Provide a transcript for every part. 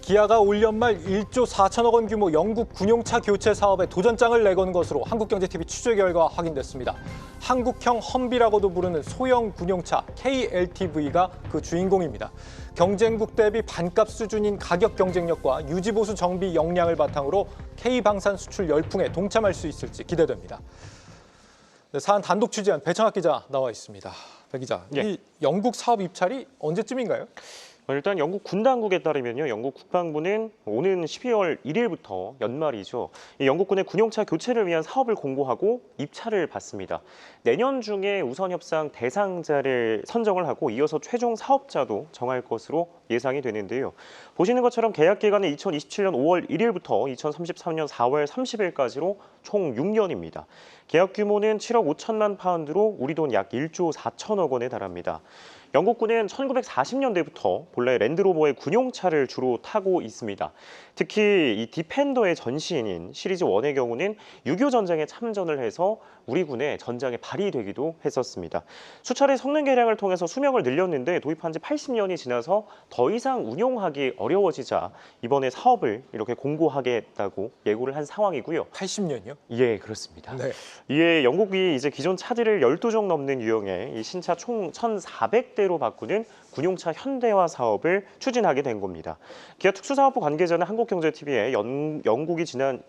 기아가 올 연말 1조 4천억 원 규모 영국 군용차 교체 사업에 도전장을 내건 것으로 한국경제TV 취재 결과 확인됐습니다. 한국형 험비라고도 부르는 소형 군용차 KLTV가 그 주인공입니다. 경쟁국 대비 반값 수준인 가격 경쟁력과 유지보수 정비 역량을 바탕으로 K방산 수출 열풍에 동참할 수 있을지 기대됩니다. 네, 사안 단독 취재한 배창학 기자 나와 있습니다. 배 기자, 이 영국 사업 입찰이 언제쯤인가요? 일단 영국 군 당국에 따르면요, 영국 국방부는 오는 12월 1일부터 연말이죠. 이 영국군의 군용차 교체를 위한 사업을 공고하고 입찰을 받습니다. 내년 중에 우선 협상 대상자를 선정을 하고 이어서 최종 사업자도 정할 것으로 예상이 되는데요. 보시는 것처럼 계약 기간은 2027년 5월 1일부터 2033년 4월 30일까지로 총 6년입니다. 계약 규모는 7억 5천만 파운드로 우리 돈 약 1조 4천억 원에 달합니다. 영국군은 1940년대부터 본래 랜드로버의 군용차를 주로 타고 있습니다. 특히 이 디펜더의 전신인 시리즈 1의 경우는 6.25 전쟁에 참전을 해서 우리 군의 전장에 발휘되기도 했었습니다. 수차례 성능 개량을 통해서 수명을 늘렸는데 도입한 지 80년이 지나서 더 이상 운용하기 어려워지자 이번에 사업을 이렇게 공고하겠다고 예고를 한 상황이고요. 80년이요? 예, 그렇습니다. 네. 이에 영국이 이제 기존 차들을 12종 넘는 유형의 이 신차 총 1,400대로 바꾸는 군용차 현대화 사업을 추진하게 된 겁니다. 기아 특수사업부 관계자는 한국경제TV에 영국이 지난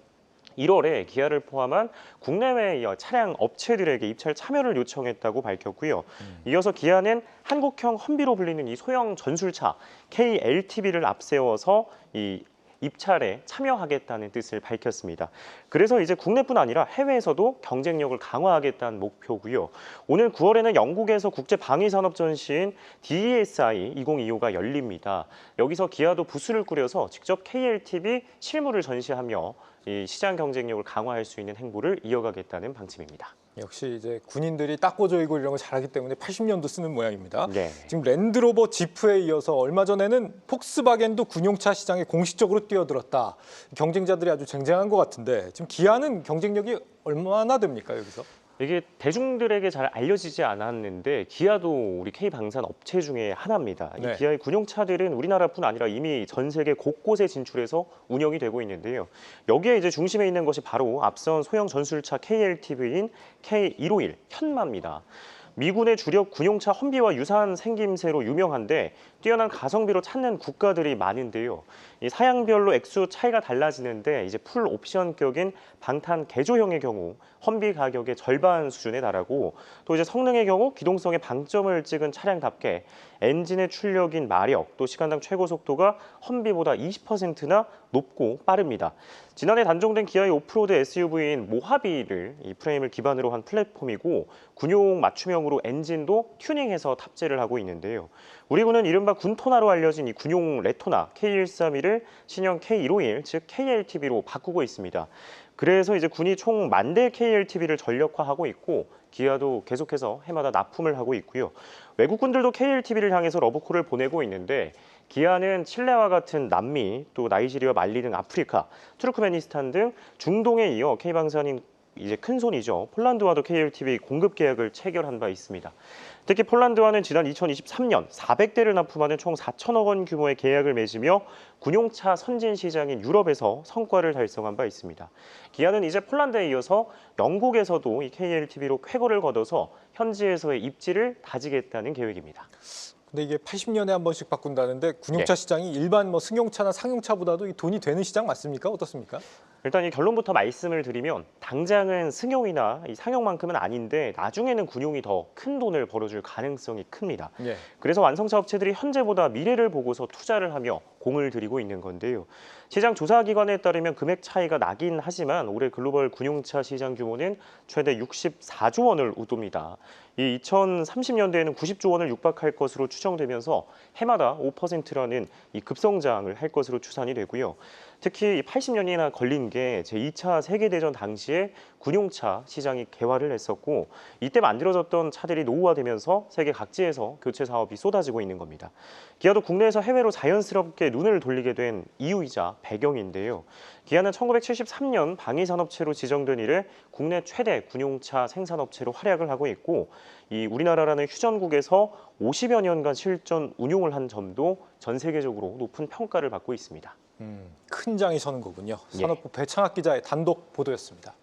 1월에 기아를 포함한 국내외 차량 업체들에게 입찰 참여를 요청했다고 밝혔고요. 이어서 기아는 한국형 험비로 불리는 이 소형 전술차 KLTV를 앞세워서 이 입찰에 참여하겠다는 뜻을 밝혔습니다. 그래서 이제 국내뿐 아니라 해외에서도 경쟁력을 강화하겠다는 목표고요. 오늘 9월에는 영국에서 국제방위산업 전시인 DESI 2025가 열립니다. 여기서 기아도 부스를 꾸려서 직접 KLTV 실물을 전시하며 이 시장 경쟁력을 강화할 수 있는 행보를 이어가겠다는 방침입니다. 역시 이제 군인들이 닦고 조이고 이런 걸 잘하기 때문에 80년도 쓰는 모양입니다. 네. 지금 랜드로버 지프에 이어서 얼마 전에는 폭스바겐도 군용차 시장에 공식적으로 뛰어들었다. 경쟁자들이 아주 쟁쟁한 것 같은데 지금 기아는 경쟁력이 얼마나 됩니까, 여기서? 이게 대중들에게 잘 알려지지 않았는데 기아도 우리 K방산 업체 중에 하나입니다. 네. 이 기아의 군용차들은 우리나라뿐 아니라 이미 전 세계 곳곳에 진출해서 운영이 되고 있는데요. 여기에 이제 중심에 있는 것이 바로 앞선 소형 전술차 KLTV인 K151 현마입니다. 미군의 주력 군용차 험비와 유사한 생김새로 유명한데 뛰어난 가성비로 찾는 국가들이 많은데요. 이 사양별로 액수 차이가 달라지는데 이제 풀 옵션격인 방탄 개조형의 경우 험비 가격의 절반 수준에 달하고 또 이제 성능의 경우 기동성에 방점을 찍은 차량답게 엔진의 출력인 마력 또 시간당 최고 속도가 험비보다 20%나 높고 빠릅니다. 지난해 단종된 기아의 오프로드 SUV인 모하비를 이 프레임을 기반으로 한 플랫폼이고 군용 맞춤형으로 엔진도 튜닝해서 탑재를 하고 있는데요. 우리 군은 이른바 군토나로 알려진 이 군용 레토나 K131을 신형 K151, 즉 KLTV로 바꾸고 있습니다. 그래서 이제 군이 총 10,000대 KLTV를 전력화하고 있고 기아도 계속해서 해마다 납품을 하고 있고요. 외국군들도 KLTV를 향해서 러브콜을 보내고 있는데 기아는 칠레와 같은 남미, 또 나이지리아, 말리 등 아프리카, 투르크메니스탄 등 중동에 이어 K방산인 이제 큰손이죠. 폴란드와도 KLTV 공급 계약을 체결한 바 있습니다. 특히 폴란드와는 지난 2023년 400대를 납품하는 총 4천억 원 규모의 계약을 맺으며 군용차 선진 시장인 유럽에서 성과를 달성한 바 있습니다. 기아는 이제 폴란드에 이어서 영국에서도 이 KLTV로 쾌거를 거둬서 현지에서의 입지를 다지겠다는 계획입니다. 근데 이게 80년에 한 번씩 바꾼다는데 군용차 시장이 일반 승용차나 상용차보다도 이 돈이 되는 시장 맞습니까? 어떻습니까? 일단 이 결론부터 말씀을 드리면 당장은 승용이나 이 상용만큼은 아닌데 나중에는 군용이 더 큰 돈을 벌어줄 가능성이 큽니다. 그래서 완성차 업체들이 현재보다 미래를 보고서 투자를 하며 공을 들이고 있는 건데요. 시장 조사기관에 따르면 금액 차이가 나긴 하지만 올해 글로벌 군용차 시장 규모는 최대 64조 원을 웃돕니다. 이 2030년대에는 90조 원을 육박할 것으로 추정되면서 해마다 5%라는 이 급성장을 할 것으로 추산이 되고요. 특히 80년이나 걸린 게 제2차 세계대전 당시에 군용차 시장이 개화를 했었고 이때 만들어졌던 차들이 노후화되면서 세계 각지에서 교체 사업이 쏟아지고 있는 겁니다. 기아도 국내에서 해외로 자연스럽게 눈을 돌리게 된 이유이자 배경인데요. 기아는 1973년 방위산업체로 지정된 이래 국내 최대 군용차 생산업체로 활약을 하고 있고 이 우리나라라는 휴전국에서 50여 년간 실전 운용을 한 점도 전 세계적으로 높은 평가를 받고 있습니다. 큰 장이 서는 거군요. 예. 산업부 배창학 기자의 단독 보도였습니다.